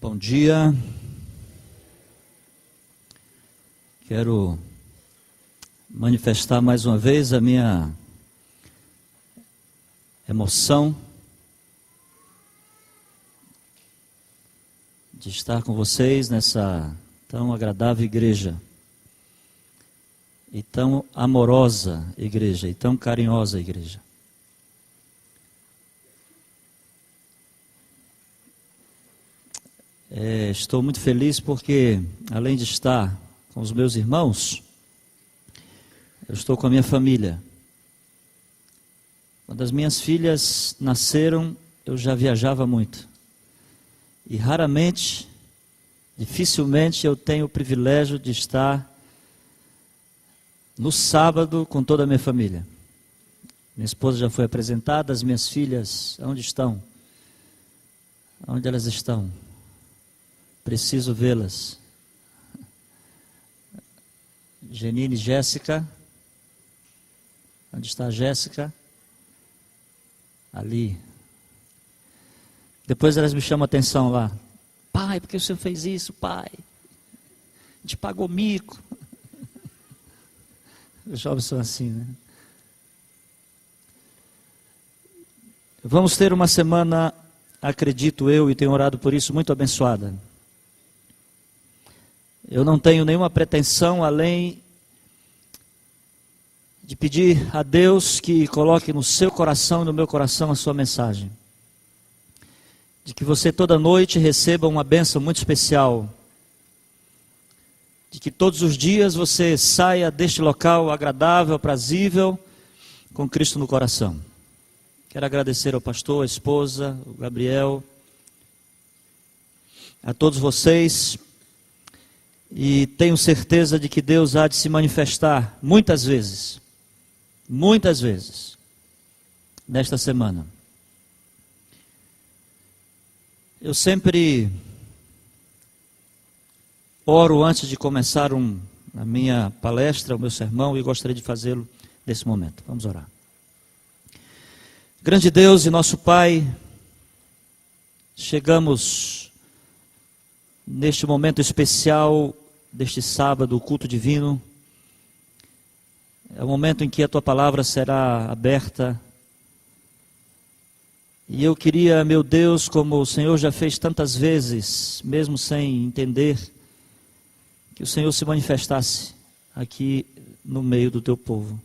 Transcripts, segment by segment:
Bom dia. Quero manifestar mais uma vez a minha emoção de estar com vocês nessa tão agradável igreja, e tão amorosa igreja, e tão carinhosa igreja. Estou muito feliz porque, além de estar com os meus irmãos, eu estou com a minha família. Quando as minhas filhas nasceram, eu já viajava muito. E raramente, dificilmente, eu tenho o privilégio de estar no sábado com toda a minha família. Minha esposa já foi apresentada, as minhas filhas, onde estão? Onde elas estão? Preciso vê-las. Genine e Jéssica. Onde está a Jéssica? Ali. Depois elas me chamam a atenção lá. Pai, por que o senhor fez isso, pai? A gente pagou mico. Os jovens são assim, né? Vamos ter uma semana, acredito eu, e tenho orado por isso, muito abençoada. Eu não tenho nenhuma pretensão além de pedir a Deus que coloque no seu coração e no meu coração a sua mensagem. De que você toda noite receba uma bênção muito especial. De que todos os dias você saia deste local agradável, aprazível, com Cristo no coração. Quero agradecer ao pastor, à esposa, ao Gabriel, a todos vocês. E tenho certeza de que Deus há de se manifestar muitas vezes, nesta semana. Eu sempre oro antes de começar a minha palestra, o meu sermão, e gostaria de fazê-lo nesse momento. Vamos orar. Grande Deus e nosso Pai, chegamos neste momento especial deste sábado, o culto divino. É o momento em que a Tua palavra será aberta. E eu queria, meu Deus, como o Senhor já fez tantas vezes, mesmo sem entender, que o Senhor se manifestasse aqui no meio do Teu povo.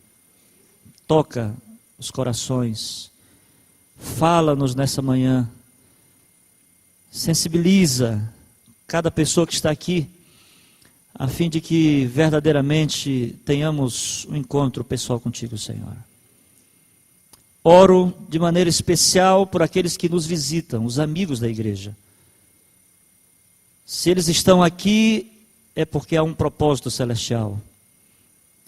Toca os corações, fala-nos nessa manhã, sensibiliza cada pessoa que está aqui, a fim de que verdadeiramente tenhamos um encontro pessoal contigo, Senhor. Oro de maneira especial por aqueles que nos visitam, os amigos da igreja. Se eles estão aqui, é porque há um propósito celestial.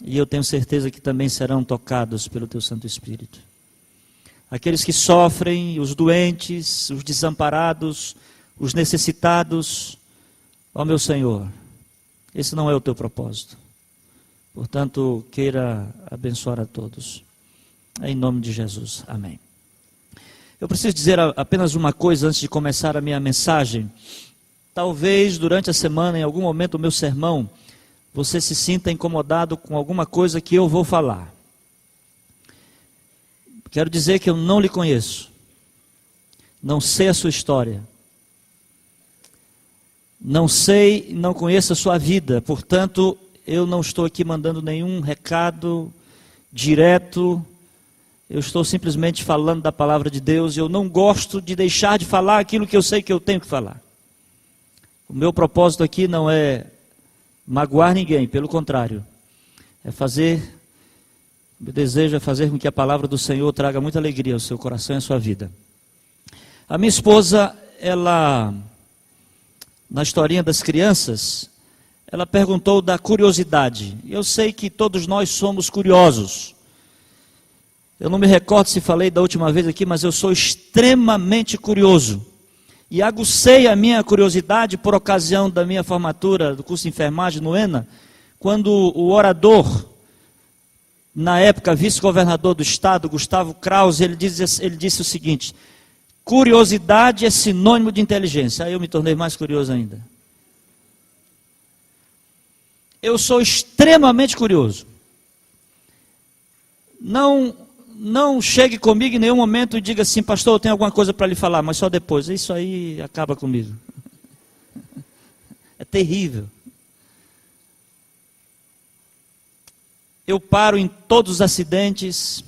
E eu tenho certeza que também serão tocados pelo Teu Santo Espírito. Aqueles que sofrem, os doentes, os desamparados, os necessitados, ó meu Senhor, esse não é o Teu propósito. Portanto, queira abençoar a todos. Em nome de Jesus. Amém. Eu preciso dizer apenas uma coisa antes de começar a minha mensagem. Talvez durante a semana, em algum momento do meu sermão, você se sinta incomodado com alguma coisa que eu vou falar. Quero dizer que eu não lhe conheço. Não sei a sua história. Não sei, não conheço a sua vida. Portanto, eu não estou aqui mandando nenhum recado direto. Eu estou simplesmente falando da palavra de Deus. E eu não gosto de deixar de falar aquilo que eu sei que eu tenho que falar. O meu propósito aqui não é magoar ninguém, pelo contrário. Meu desejo é fazer com que a palavra do Senhor traga muita alegria ao seu coração e à sua vida. A minha esposa, na historinha das crianças, ela perguntou da curiosidade. Eu sei que todos nós somos curiosos. Eu não me recordo se falei da última vez aqui, mas eu sou extremamente curioso. E agucei a minha curiosidade por ocasião da minha formatura do curso de enfermagem no ENA, quando o orador, na época vice-governador do estado, Gustavo Krause, ele disse o seguinte: curiosidade é sinônimo de inteligência. Aí eu me tornei mais curioso ainda. Eu sou extremamente curioso. Não chegue comigo em nenhum momento e diga assim, pastor, eu tenho alguma coisa para lhe falar, mas só depois. Isso aí acaba comigo. É terrível. Eu paro em todos os acidentes,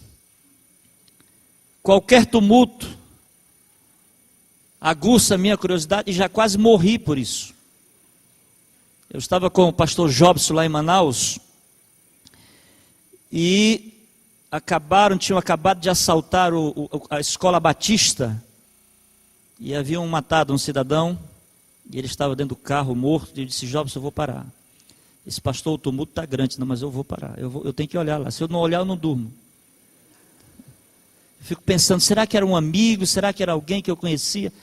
qualquer tumulto aguça a minha curiosidade e já quase morri por isso. Eu estava com o pastor Jobson lá em Manaus e tinham acabado de assaltar a escola batista e haviam matado um cidadão e ele estava dentro do carro morto e eu disse, Jobson, eu vou parar. Esse pastor, o tumulto está grande, não, mas eu vou parar, eu tenho que olhar lá, se eu não olhar eu não durmo. Eu fico pensando, será que era um amigo, será que era alguém que eu conhecia?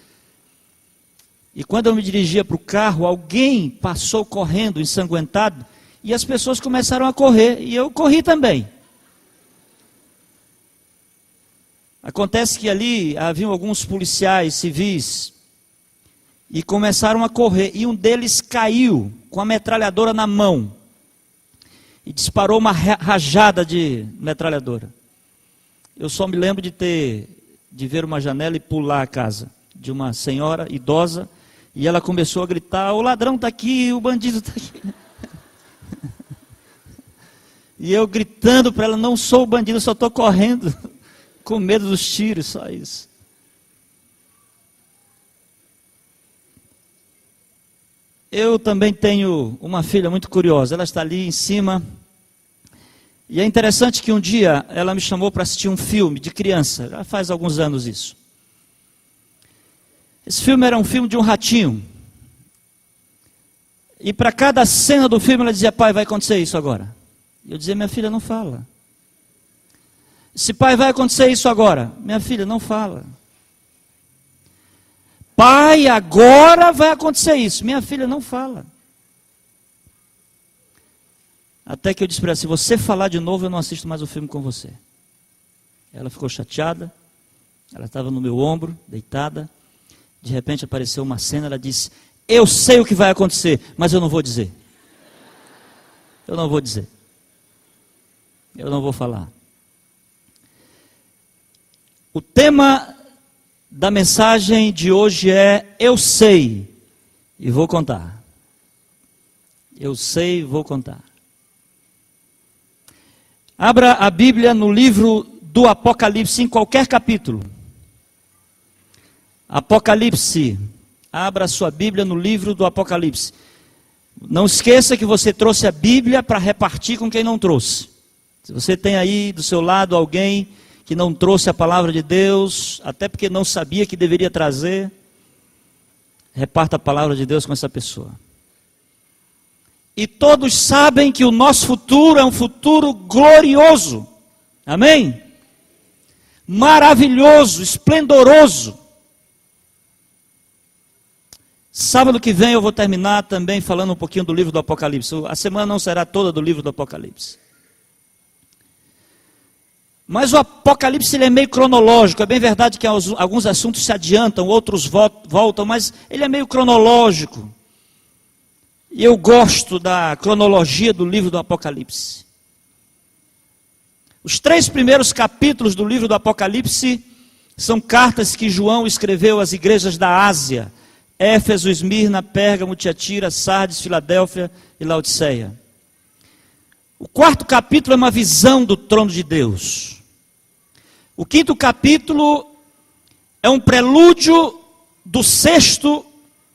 E quando eu me dirigia para o carro, alguém passou correndo, ensanguentado, e as pessoas começaram a correr, e eu corri também. Acontece que ali haviam alguns policiais civis, e começaram a correr, e um deles caiu com a metralhadora na mão, e disparou uma rajada de metralhadora. Eu só me lembro de ver uma janela e pular a casa de uma senhora idosa, e ela começou a gritar, o ladrão está aqui, o bandido está aqui. E eu gritando para ela, não sou o bandido, eu só estou correndo, com medo dos tiros, só isso. Eu também tenho uma filha muito curiosa, ela está ali em cima. E é interessante que um dia ela me chamou para assistir um filme de criança, já faz alguns anos isso. Esse filme era um filme de um ratinho. E para cada cena do filme ela dizia, pai, vai acontecer isso agora. E eu dizia, minha filha, não fala. Se pai, vai acontecer isso agora. Minha filha, não fala. Pai, agora vai acontecer isso. Minha filha, não fala. Até que eu disse para ela, se você falar de novo, eu não assisto mais o filme com você. Ela ficou chateada, ela estava no meu ombro, deitada. De repente apareceu uma cena, ela disse, eu sei o que vai acontecer, mas eu não vou dizer. Eu não vou dizer. Eu não vou falar. O tema da mensagem de hoje é, eu sei e vou contar. Eu sei e vou contar. Abra a Bíblia no livro do Apocalipse, em qualquer capítulo. Apocalipse. Abra a sua Bíblia no livro do Apocalipse. Não esqueça que você trouxe a Bíblia para repartir com quem não trouxe. Se você tem aí do seu lado alguém que não trouxe a palavra de Deus, até porque não sabia que deveria trazer, reparta a palavra de Deus com essa pessoa. E todos sabem que o nosso futuro é um futuro glorioso. Amém? Maravilhoso, esplendoroso. Sábado que vem eu vou terminar também falando um pouquinho do livro do Apocalipse. A semana não será toda do livro do Apocalipse. Mas o Apocalipse ele é meio cronológico. É bem verdade que alguns assuntos se adiantam, outros voltam, mas ele é meio cronológico. E eu gosto da cronologia do livro do Apocalipse. Os 3 primeiros capítulos do livro do Apocalipse são cartas que João escreveu às igrejas da Ásia: Éfeso, Esmirna, Pérgamo, Tiatira, Sardes, Filadélfia e Laodiceia. O 4º capítulo é uma visão do trono de Deus. O 5º capítulo é um prelúdio do 6º,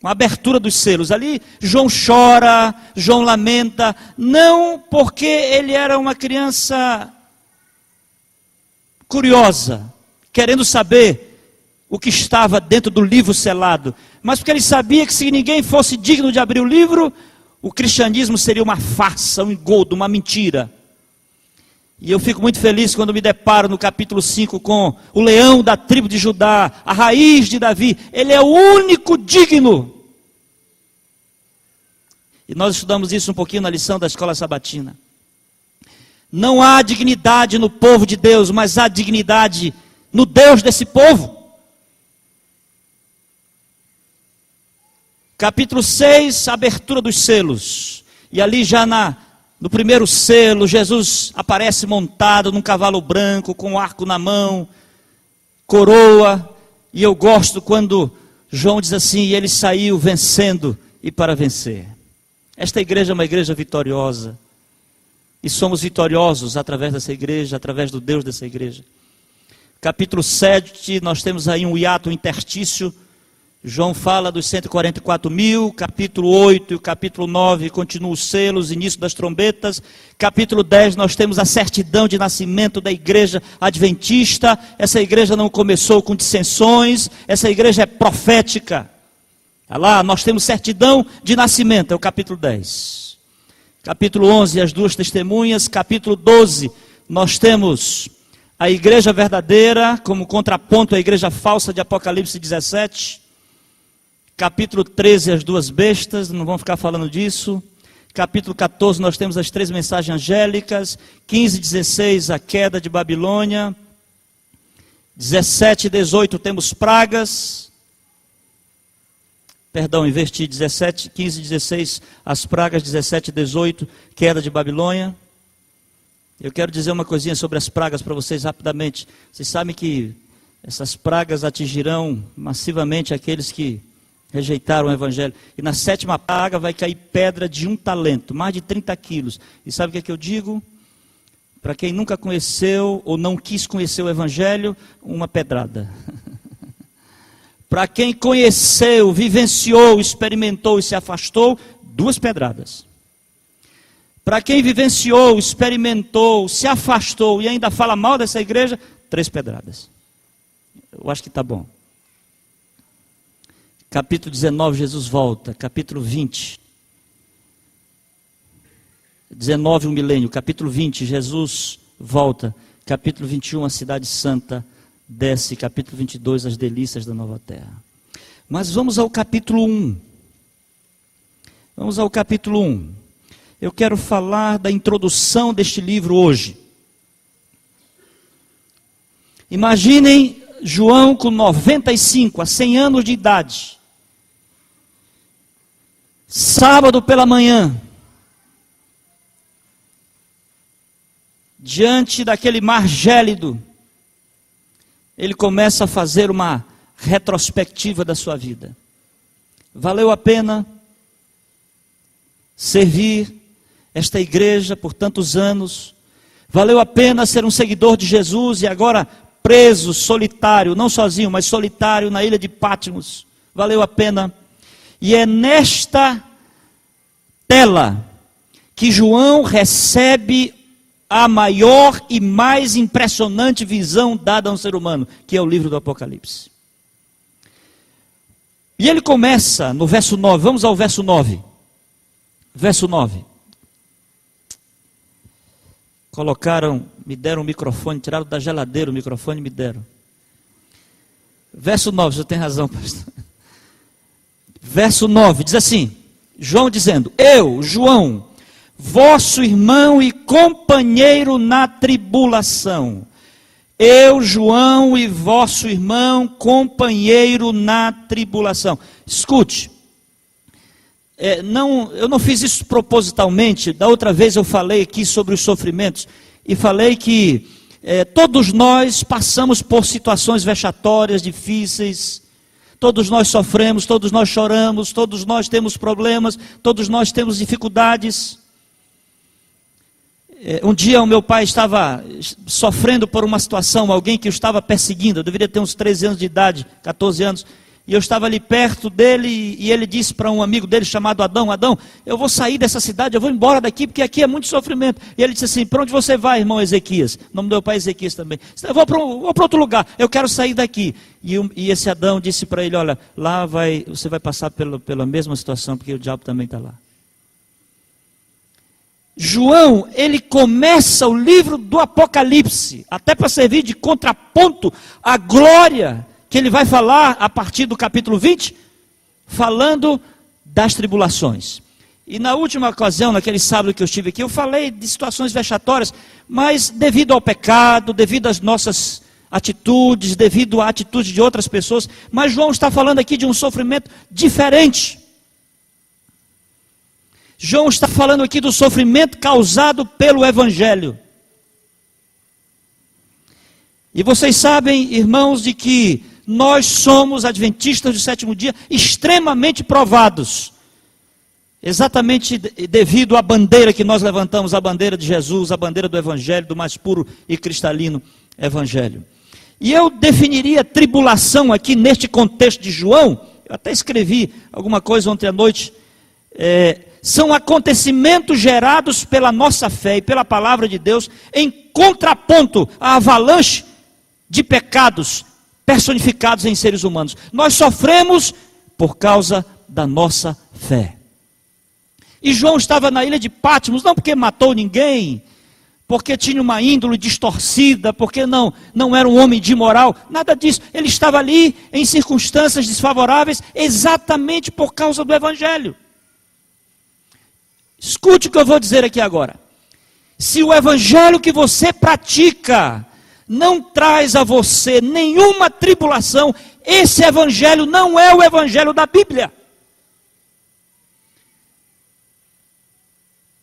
uma abertura dos selos. Ali João chora, João lamenta, não porque ele era uma criança curiosa, querendo saber o que estava dentro do livro selado, mas porque ele sabia que se ninguém fosse digno de abrir o livro, o cristianismo seria uma farsa, um engodo, uma mentira. E eu fico muito feliz quando me deparo no capítulo 5 com o leão da tribo de Judá, a raiz de Davi. Ele é o único digno. E nós estudamos isso um pouquinho na lição da escola sabatina. Não há dignidade no povo de Deus, mas há dignidade no Deus desse povo. Capítulo 6, abertura dos selos. E ali já no primeiro selo, Jesus aparece montado num cavalo branco, com um arco na mão, coroa. E eu gosto quando João diz assim: e ele saiu vencendo e para vencer. Esta igreja é uma igreja vitoriosa. E somos vitoriosos através dessa igreja, através do Deus dessa igreja. Capítulo 7, nós temos aí um hiato, um interstício. João fala dos 144 mil. Capítulo 8 e o capítulo 9 continuam os selos, início das trombetas. Capítulo 10 nós temos a certidão de nascimento da igreja adventista. Essa igreja não começou com dissensões, essa igreja é profética. Olha lá, nós temos certidão de nascimento, é o capítulo 10. Capítulo 11, as duas testemunhas. Capítulo 12, nós temos a igreja verdadeira como contraponto à igreja falsa de Apocalipse 17. Capítulo 13, as duas bestas, não vamos ficar falando disso. Capítulo 14, nós temos as três mensagens angélicas. 15 e 16, a queda de Babilônia. 17 e 18, temos pragas. Perdão, inverti, 17, 15 e 16, as pragas. 17 e 18, queda de Babilônia. Eu quero dizer uma coisinha sobre as pragas para vocês rapidamente. Vocês sabem que essas pragas atingirão massivamente aqueles que rejeitaram o evangelho. E na sétima praga vai cair pedra de 1 talento, mais de 30 quilos. E sabe o que é que eu digo? Para quem nunca conheceu ou não quis conhecer o evangelho, uma pedrada. Para quem conheceu, vivenciou, experimentou e se afastou, 2 pedradas. Para quem vivenciou, experimentou, se afastou e ainda fala mal dessa igreja, 3 pedradas. Eu acho que está bom. Capítulo 19, Jesus volta. Capítulo 20. 19, um milênio. Capítulo 20, Jesus volta. Capítulo 21, a cidade santa desce. Capítulo 22, as delícias da nova terra. Mas vamos ao capítulo 1. Vamos ao capítulo 1. Eu quero falar da introdução deste livro hoje. Imaginem João com 95 a 100 anos de idade. Sábado pela manhã. Diante daquele mar gélido, ele começa a fazer uma retrospectiva da sua vida. Valeu a pena servir esta igreja por tantos anos? Valeu a pena ser um seguidor de Jesus e agora preso, solitário, não sozinho, mas solitário na ilha de Patmos? Valeu a pena? E é nesta tela que João recebe a maior e mais impressionante visão dada a um ser humano, que é o livro do Apocalipse. E ele começa no verso 9, vamos ao verso 9. Verso 9. Me deram o microfone, tiraram da geladeira o microfone e me deram. Verso 9, você tem razão, pastor. Verso 9, diz assim, João dizendo: eu, João, vosso irmão e companheiro na tribulação. Eu, João, e vosso irmão, companheiro na tribulação. Escute, eu não fiz isso propositalmente. Da outra vez eu falei aqui sobre os sofrimentos, e falei que todos nós passamos por situações vexatórias, difíceis. Todos nós sofremos, todos nós choramos, todos nós temos problemas, todos nós temos dificuldades. Um dia o meu pai estava sofrendo por uma situação, alguém que o estava perseguindo. Eu deveria ter uns 13 anos de idade, 14 anos. E eu estava ali perto dele e ele disse para um amigo dele chamado Adão: Adão, eu vou sair dessa cidade, eu vou embora daqui porque aqui é muito sofrimento. E ele disse assim: para onde você vai, irmão Ezequias? O nome do meu pai é Ezequias também. Eu vou para outro lugar, eu quero sair daqui. E esse Adão disse para ele: olha, lá você vai passar pela mesma situação, porque o diabo também está lá. João, ele começa o livro do Apocalipse, até para servir de contraponto à glória que ele vai falar a partir do capítulo 20, falando das tribulações. E na última ocasião, naquele sábado que eu estive aqui, eu falei de situações vexatórias, mas devido ao pecado, devido às nossas atitudes, devido à atitude de outras pessoas. Mas João está falando aqui de um sofrimento diferente. João está falando aqui do sofrimento causado pelo Evangelho. E vocês sabem, irmãos, de que nós somos adventistas do sétimo dia extremamente provados. Exatamente devido à bandeira que nós levantamos, a bandeira de Jesus, a bandeira do Evangelho, do mais puro e cristalino Evangelho. E eu definiria tribulação aqui neste contexto de João, eu até escrevi alguma coisa ontem à noite, são acontecimentos gerados pela nossa fé e pela palavra de Deus, em contraponto à avalanche de pecados personificados em seres humanos. Nós sofremos por causa da nossa fé. E João estava na ilha de Patmos, não porque matou ninguém, porque tinha uma índole distorcida, porque não era um homem de moral, nada disso. Ele estava ali em circunstâncias desfavoráveis, exatamente por causa do Evangelho. Escute o que eu vou dizer aqui agora. Se o Evangelho que você pratica não traz a você nenhuma tribulação, esse Evangelho não é o Evangelho da Bíblia.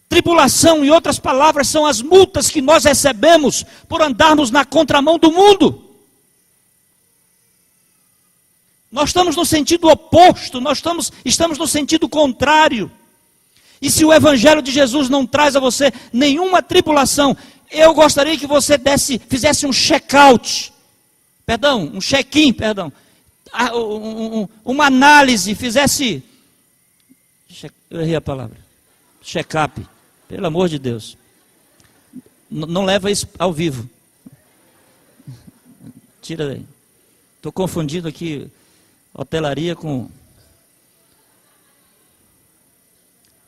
Tribulação, em outras palavras, são as multas que nós recebemos por andarmos na contramão do mundo. Nós estamos no sentido oposto, nós estamos no sentido contrário. E se o Evangelho de Jesus não traz a você nenhuma tribulação, eu gostaria que você fizesse um check-out, um check-in, uma análise, fizesse, eu errei a palavra, check-up. Pelo amor de Deus. Não leva isso ao vivo. Tira daí. Estou confundindo aqui hotelaria com...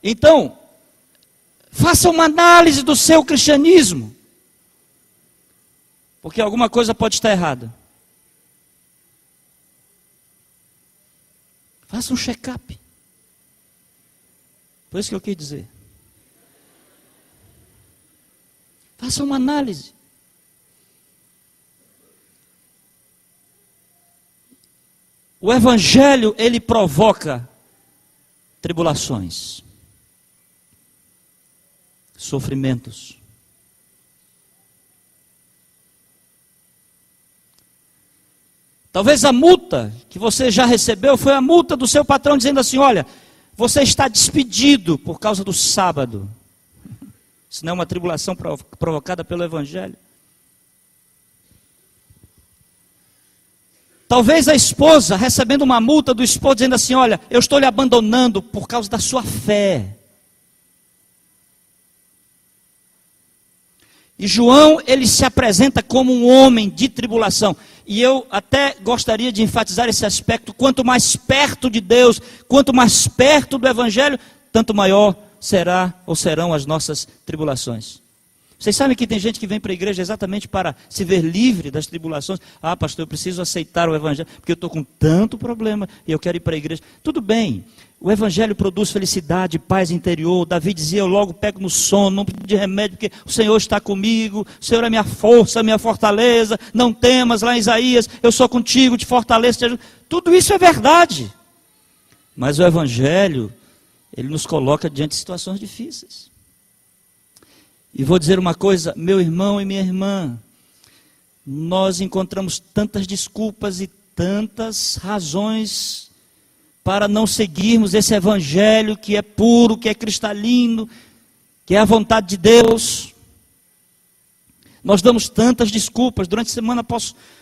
Então, faça uma análise do seu cristianismo. Porque alguma coisa pode estar errada. Faça um check-up. Foi isso que eu quis dizer. Faça uma análise. O Evangelho, ele provoca tribulações, sofrimentos. Talvez a multa que você já recebeu foi a multa do seu patrão dizendo assim: olha, você está despedido por causa do sábado. Isso não é uma tribulação provocada pelo Evangelho. Talvez a esposa recebendo uma multa do esposo dizendo assim: olha, eu estou lhe abandonando por causa da sua fé. E João, ele se apresenta como um homem de tribulação. E eu até gostaria de enfatizar esse aspecto: quanto mais perto de Deus, quanto mais perto do Evangelho, tanto maior será ou serão as nossas tribulações. Vocês sabem que tem gente que vem para a igreja exatamente para se ver livre das tribulações. Ah, pastor, eu preciso aceitar o Evangelho, porque eu estou com tanto problema e eu quero ir para a igreja. Tudo bem, o Evangelho produz felicidade, paz interior. Davi dizia: eu logo pego no sono, não preciso de remédio, porque o Senhor está comigo, o Senhor é minha força, minha fortaleza. Não temas, lá em Isaías, eu sou contigo, te fortaleço, te ajudo. Tudo isso é verdade. Mas o Evangelho, ele nos coloca diante de situações difíceis. E vou dizer uma coisa, meu irmão e minha irmã, nós encontramos tantas desculpas e tantas razões para não seguirmos esse Evangelho que é puro, que é cristalino, que é a vontade de Deus. Nós damos tantas desculpas. Durante a semana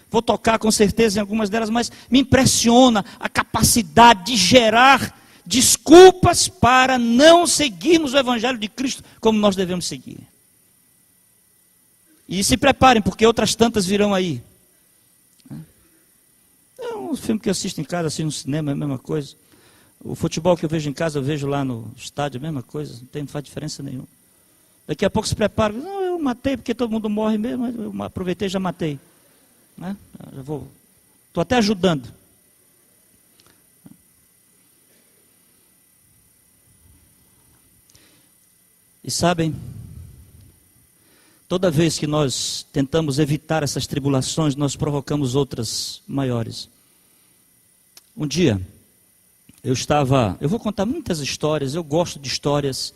vou tocar com certeza em algumas delas, mas me impressiona a capacidade de gerar desculpas para não seguirmos o Evangelho de Cristo como nós devemos seguir. E se preparem, porque outras tantas virão aí. É um filme que eu assisto em casa, assim no cinema, é a mesma coisa. O futebol que eu vejo em casa, eu vejo lá no estádio, a mesma coisa, não faz diferença nenhuma. Daqui a pouco se prepara, não, eu matei porque todo mundo morre mesmo, eu aproveitei e já matei. Né? Estou até ajudando. E sabem, toda vez que nós tentamos evitar essas tribulações, nós provocamos outras maiores. Um dia, Eu vou contar muitas histórias, eu gosto de histórias,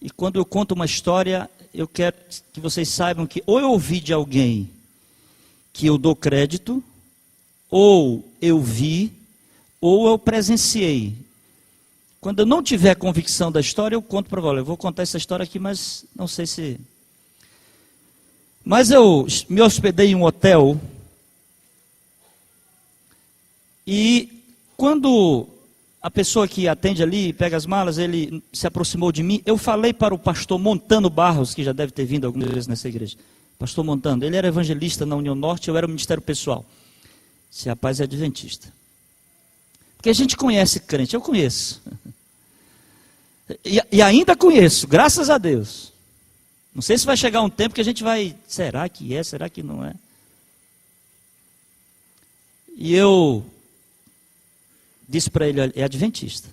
e quando eu conto uma história, eu quero que vocês saibam que ou eu ouvi de alguém que eu dou crédito, ou eu vi, ou eu presenciei. Quando eu não tiver convicção da história, eu conto para você. Eu vou contar essa história aqui, mas não sei se... Mas eu me hospedei em um hotel, e quando a pessoa que atende ali, pega as malas, ele se aproximou de mim, eu falei para o pastor Montano Barros, que já deve ter vindo algumas vezes nessa igreja. Pastor Montano, ele era evangelista na União Norte, eu era o Ministério Pessoal. Esse rapaz é adventista. Porque a gente conhece crente, eu conheço. E ainda conheço, graças a Deus. Não sei se vai chegar um tempo que a gente vai, será que é, será que não é? E eu disse para ele, é adventista,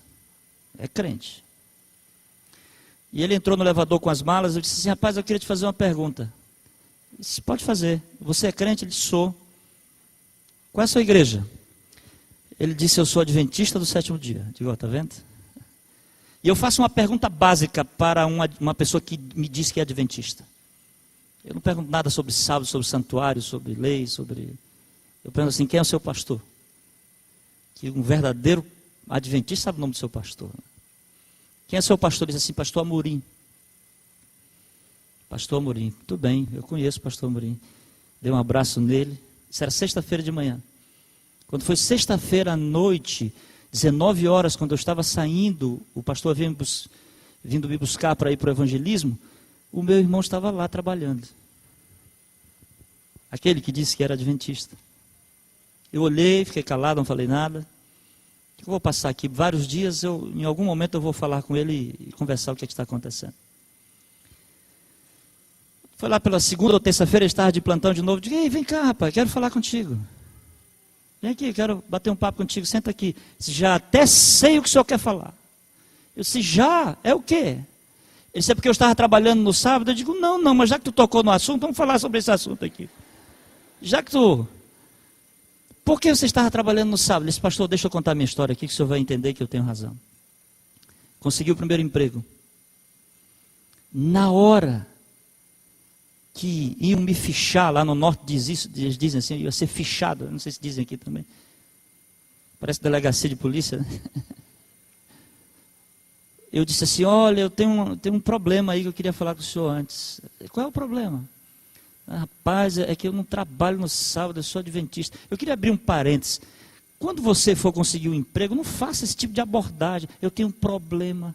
é crente. E ele entrou no elevador com as malas, eu disse assim, rapaz, eu queria te fazer uma pergunta. Ele disse, pode fazer, você é crente? Ele disse, sou. Qual é a sua igreja? Ele disse, eu sou adventista do sétimo dia. Eu digo, tá vendo? E eu faço uma pergunta básica para uma pessoa que me diz que é adventista. Eu não pergunto nada sobre sábado, sobre santuário, sobre lei, sobre... Eu pergunto assim, quem é o seu pastor? Que um verdadeiro adventista sabe o nome do seu pastor. Quem é seu pastor? Ele diz assim, pastor Amorim. Pastor Amorim, tudo bem, eu conheço o pastor Amorim. Dei um abraço nele. Isso era sexta-feira de manhã. Quando foi sexta-feira à noite, 19 horas, quando eu estava saindo, o pastor vindo me buscar para ir para o evangelismo, o meu irmão estava lá trabalhando. Aquele que disse que era adventista. Eu olhei, fiquei calado, não falei nada. Eu vou passar aqui vários dias, em algum momento eu vou falar com ele e conversar o que está acontecendo. Foi lá pela segunda ou terça-feira, ele estava de plantão de novo. Digo, ei, vem cá, rapaz, quero falar contigo. Vem aqui, quero bater um papo contigo, senta aqui. Já até sei o que o senhor quer falar. Eu disse, já? É o quê? Ele disse, é porque eu estava trabalhando no sábado. Eu digo, não, mas já que tu tocou no assunto, vamos falar sobre esse assunto aqui. Já que tu... Por que você estava trabalhando no sábado? Ele disse, pastor, deixa eu contar a minha história aqui, que o senhor vai entender que eu tenho razão. Consegui o primeiro emprego. Na hora que iam me fichar, lá no norte diz isso, eles dizem assim, eu ia ser fichado, não sei se dizem aqui também. Parece delegacia de polícia, né? Eu disse assim, olha, eu tenho um problema aí que eu queria falar com o senhor antes. Qual é o problema? Rapaz, é que eu não trabalho no sábado, eu sou adventista. Eu queria abrir um parênteses. Quando você for conseguir um emprego, não faça esse tipo de abordagem. Eu tenho um problema.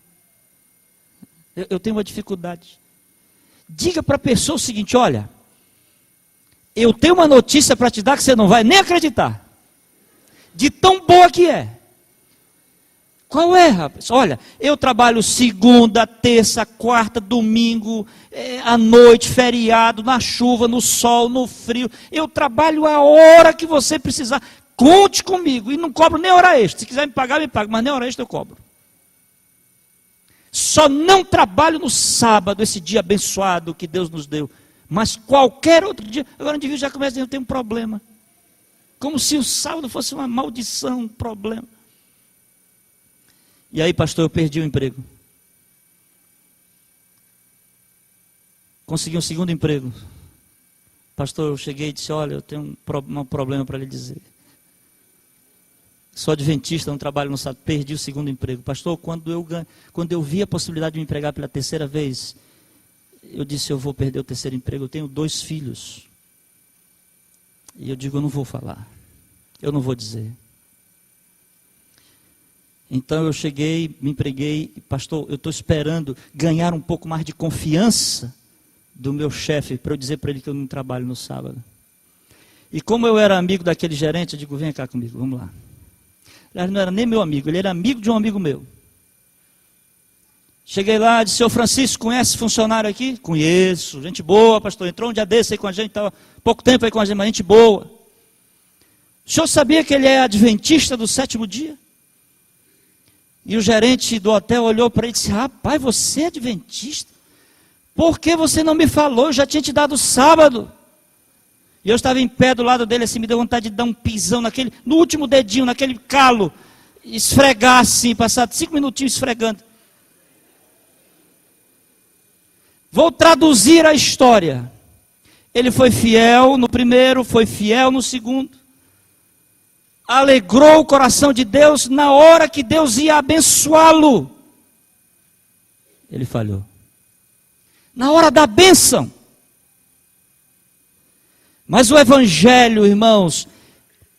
Eu tenho uma dificuldade. Diga para a pessoa o seguinte, olha, eu tenho uma notícia para te dar que você não vai nem acreditar. De tão boa que é. Qual é, rapaz? Olha, eu trabalho segunda, terça, quarta, domingo, à noite, feriado, na chuva, no sol, no frio. Eu trabalho a hora que você precisar. Conte comigo. E não cobro nem hora extra. Se quiser me pagar, me paga. Mas nem hora extra eu cobro. Só não trabalho no sábado, esse dia abençoado que Deus nos deu. Mas qualquer outro dia. Agora o indivíduo já começa a dizer, eu tenho um problema. Como se o sábado fosse uma maldição, um problema. E aí, pastor, eu perdi o emprego. Consegui um segundo emprego. Pastor, eu cheguei e disse, olha, eu tenho um problema para lhe dizer. Sou adventista, não trabalho no sábado, perdi o segundo emprego. Pastor, quando eu vi a possibilidade de me empregar pela terceira vez, eu disse, eu vou perder o terceiro emprego, eu tenho 2 filhos. E eu digo, eu não vou falar. Eu não vou dizer. Então eu cheguei, me empreguei, pastor, eu estou esperando ganhar um pouco mais de confiança do meu chefe, para eu dizer para ele que eu não trabalho no sábado. E como eu era amigo daquele gerente, eu digo, vem cá comigo, vamos lá. Ele não era nem meu amigo, ele era amigo de um amigo meu. Cheguei lá, disse, senhor Francisco, conhece funcionário aqui? Conheço, gente boa, pastor, entrou um dia desse aí com a gente, estava pouco tempo aí com a gente, mas gente boa. O senhor sabia que ele é adventista do sétimo dia? E o gerente do hotel olhou para ele e disse, rapaz, você é adventista? Por que você não me falou? Eu já tinha te dado sábado. E eu estava em pé do lado dele, assim, me deu vontade de dar um pisão no último dedinho, naquele calo. esfregar assim, passar 5 minutinhos esfregando. Vou traduzir a história. Ele foi fiel no primeiro, foi fiel no segundo. Alegrou o coração de Deus na hora que Deus ia abençoá-lo. Ele falhou. Na hora da bênção. Mas o Evangelho, irmãos,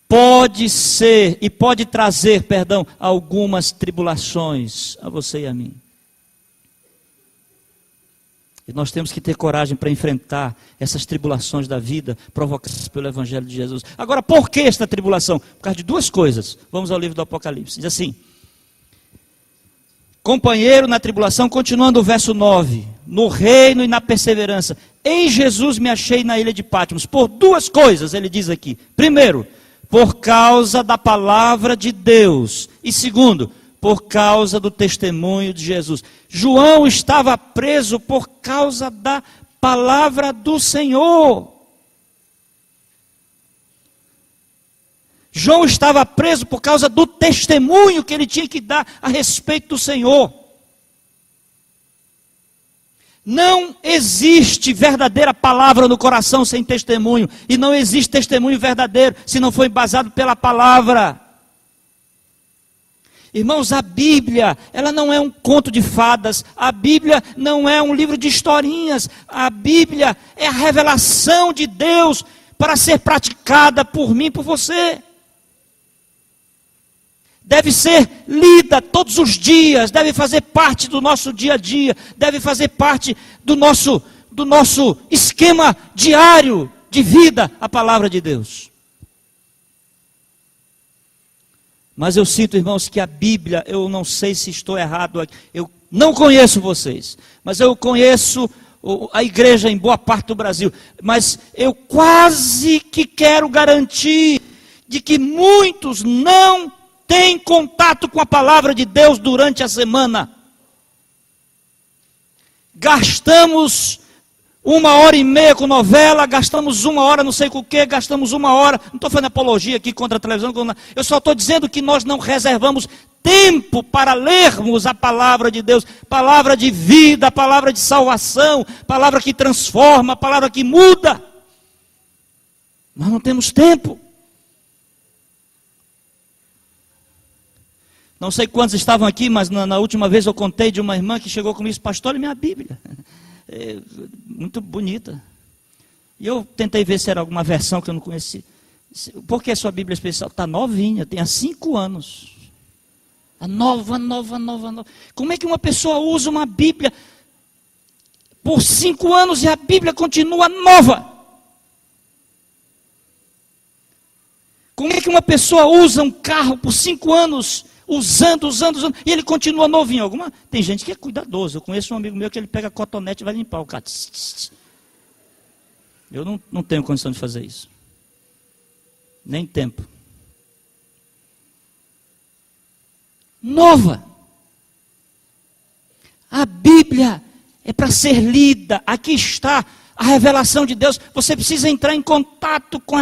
pode ser e pode trazer, algumas tribulações a você e a mim. E nós temos que ter coragem para enfrentar essas tribulações da vida provocadas pelo Evangelho de Jesus. Agora, por que esta tribulação? Por causa de 2 coisas. Vamos ao livro do Apocalipse. Diz assim: companheiro na tribulação, continuando o verso 9. No reino e na perseverança. Em Jesus me achei na ilha de Patmos. Por 2 coisas, ele diz aqui. Primeiro, por causa da palavra de Deus. E segundo, por causa do testemunho de Jesus. João estava preso por causa da palavra do Senhor. João estava preso por causa do testemunho que ele tinha que dar a respeito do Senhor. Não existe verdadeira palavra no coração sem testemunho. E não existe testemunho verdadeiro se não for embasado pela palavra. Irmãos, a Bíblia, ela não é um conto de fadas. A Bíblia não é um livro de historinhas. A Bíblia é a revelação de Deus para ser praticada por mim e por você. Deve ser lida todos os dias, deve fazer parte do nosso dia a dia, deve fazer parte do nosso esquema diário de vida, a palavra de Deus. Mas eu sinto, irmãos, que a Bíblia, eu não sei se estou errado aqui, eu não conheço vocês, mas eu conheço a igreja em boa parte do Brasil, mas eu quase que quero garantir de que muitos não têm contato com a palavra de Deus durante a semana. Gastamos 1h30 com novela, gastamos 1 hora não sei com o que, gastamos 1 hora, não estou fazendo apologia aqui contra a televisão, eu só estou dizendo que nós não reservamos tempo para lermos a palavra de Deus, palavra de vida, palavra de salvação, palavra que transforma, palavra que muda. Nós não temos tempo. Não sei quantos estavam aqui, mas na última vez eu contei de uma irmã que chegou comigo e disse: pastor, olha minha Bíblia. É muito bonita. E eu tentei ver se era alguma versão que eu não conhecia. Por que a sua Bíblia especial? Está novinha, tem há 5 anos. A nova. Como é que uma pessoa usa uma Bíblia por 5 anos e a Bíblia continua nova? Como é que uma pessoa usa um carro por 5 anos, usando, e ele continua novinho? Tem gente que é cuidadoso. Eu conheço um amigo meu que ele pega cotonete e vai limpar o carro. Eu não tenho condição de fazer isso. Nem tempo. Nova. A Bíblia é para ser lida. Aqui está a revelação de Deus. Você precisa entrar em contato com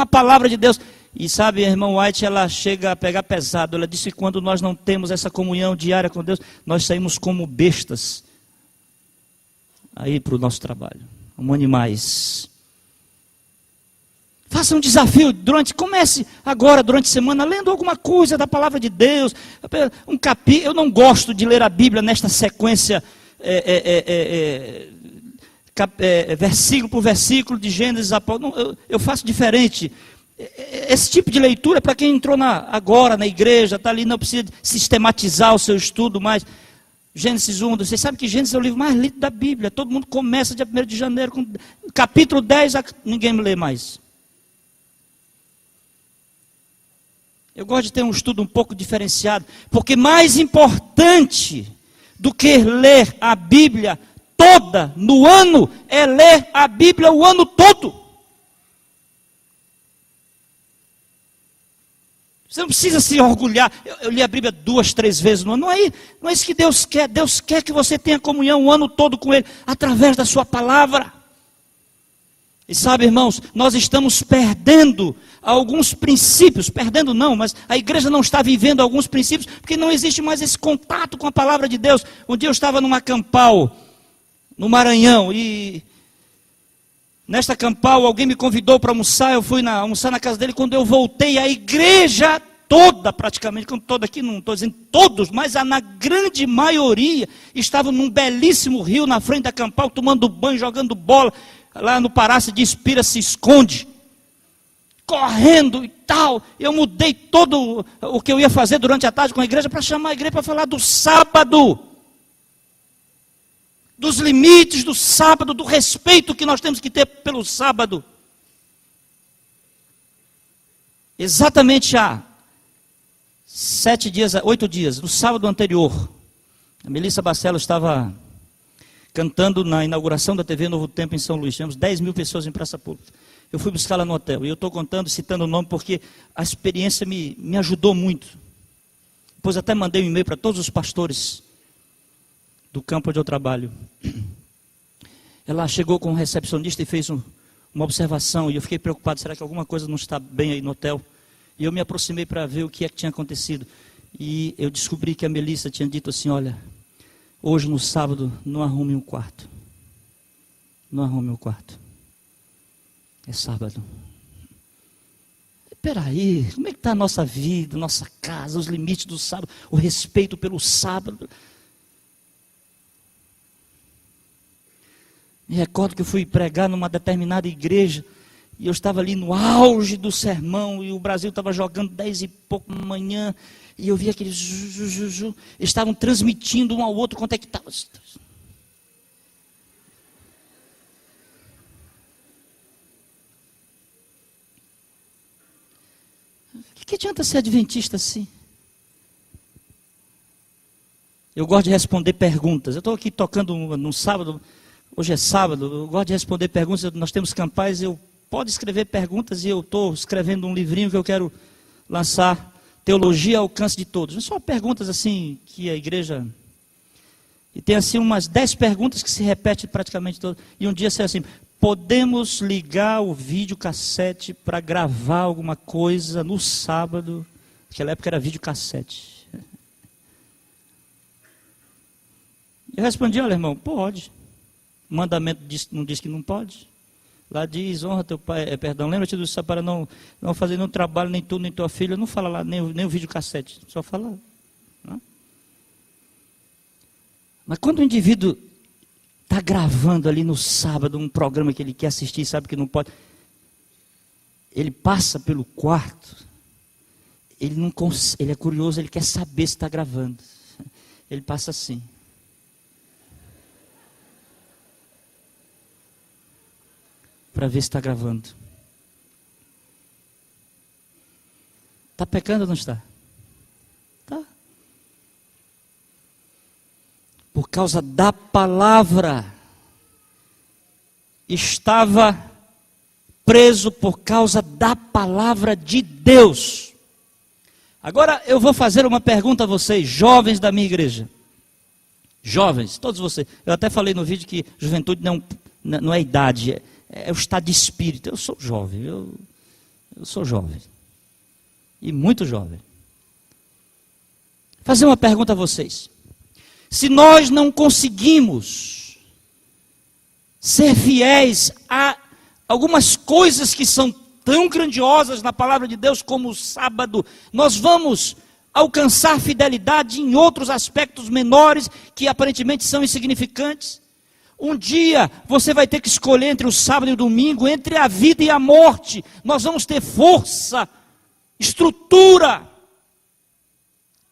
a palavra de Deus. E sabe, a irmã White, ela chega a pegar pesado. Ela disse que quando nós não temos essa comunhão diária com Deus, nós saímos como bestas aí para o nosso trabalho, como animais. Faça um desafio, comece agora, durante a semana, lendo alguma coisa da palavra de Deus. Eu não gosto de ler a Bíblia nesta sequência, versículo por versículo, de Gênesis a Apocalipse. Eu faço diferente. Esse tipo de leitura é para quem entrou agora na igreja, está ali, não precisa sistematizar o seu estudo mais. Gênesis 1, você sabe que Gênesis é o livro mais lido da Bíblia. Todo mundo começa dia 1º de janeiro, com capítulo 10, ninguém me lê mais. Eu gosto de ter um estudo um pouco diferenciado, porque mais importante do que ler a Bíblia toda no ano, é ler a Bíblia o ano todo. Você não precisa se orgulhar. Eu li a Bíblia 2, 3 vezes no ano. Não é isso que Deus quer. Deus quer que você tenha comunhão o ano todo com Ele, através da sua palavra. E sabe, irmãos, nós estamos perdendo alguns princípios, perdendo não, mas a igreja não está vivendo alguns princípios, porque não existe mais esse contato com a palavra de Deus. Um dia eu estava numa campal, no Maranhão, e nesta campal alguém me convidou para almoçar, eu fui almoçar na casa dele. Quando eu voltei, a igreja toda, praticamente, como toda aqui, não estou dizendo todos, mas na grande maioria, estavam num belíssimo rio na frente da campal, tomando banho, jogando bola. Lá no Pará se diz, pira se esconde, correndo e tal. Eu mudei todo o que eu ia fazer durante a tarde com a igreja, para chamar a igreja para falar do sábado, dos limites do sábado, do respeito que nós temos que ter pelo sábado. Exatamente há 8 dias, no sábado anterior, a Melissa Barcelos estava cantando na inauguração da TV Novo Tempo em São Luís. Tivemos 10 mil pessoas em praça pública. Eu fui buscar lá no hotel. E eu estou contando, citando o nome, porque a experiência me ajudou muito. Depois até mandei um e-mail para todos os pastores do campo onde eu trabalho. Ela chegou com um recepcionista e fez uma observação. E eu fiquei preocupado, será que alguma coisa não está bem aí no hotel? E eu me aproximei para ver o que é que tinha acontecido. E eu descobri que a Melissa tinha dito assim, olha, hoje no sábado não arrume um quarto. Não arrume um quarto. É sábado. Espera aí, como é que está a nossa vida, nossa casa, os limites do sábado, o respeito pelo sábado? Me recordo que eu fui pregar numa determinada igreja, e eu estava ali no auge do sermão, e o Brasil estava jogando 10 e pouco da manhã, e eu vi aqueles eles estavam transmitindo um ao outro quanto é que estava. O que adianta ser adventista assim? Eu gosto de responder perguntas. Eu estou aqui tocando no sábado, hoje é sábado, eu gosto de responder perguntas. Nós temos campais, pode escrever perguntas, e eu estou escrevendo um livrinho que eu quero lançar, Teologia ao Alcance de Todos. Só perguntas assim que a igreja... E tem assim umas 10 perguntas que se repetem praticamente todas. E um dia assim, podemos ligar o videocassete para gravar alguma coisa no sábado? Naquela época era videocassete. Eu respondi, olha irmão, pode. O mandamento não diz que não pode. Lá diz, honra teu pai, lembra-te do Senhor para não fazer nenhum trabalho, nem tu, nem tua filha. Não fala lá, nem o videocassete, só fala. Não? Mas quando o indivíduo está gravando ali no sábado um programa que ele quer assistir, sabe que não pode, ele passa pelo quarto, ele é curioso, ele quer saber se está gravando. Ele passa assim. Para ver se está gravando. Está pecando ou não está? Está. Por causa da palavra. Estava preso por causa da palavra de Deus. Agora eu vou fazer uma pergunta a vocês, jovens da minha igreja. Jovens, todos vocês. Eu até falei no vídeo que juventude não é idade, é o estado de espírito. Eu sou jovem, eu sou jovem. E muito jovem. Vou fazer uma pergunta a vocês. Se nós não conseguimos ser fiéis a algumas coisas que são tão grandiosas na palavra de Deus como o sábado, nós vamos alcançar fidelidade em outros aspectos menores que aparentemente são insignificantes? Um dia você vai ter que escolher entre o sábado e o domingo, entre a vida e a morte. Nós vamos ter força, estrutura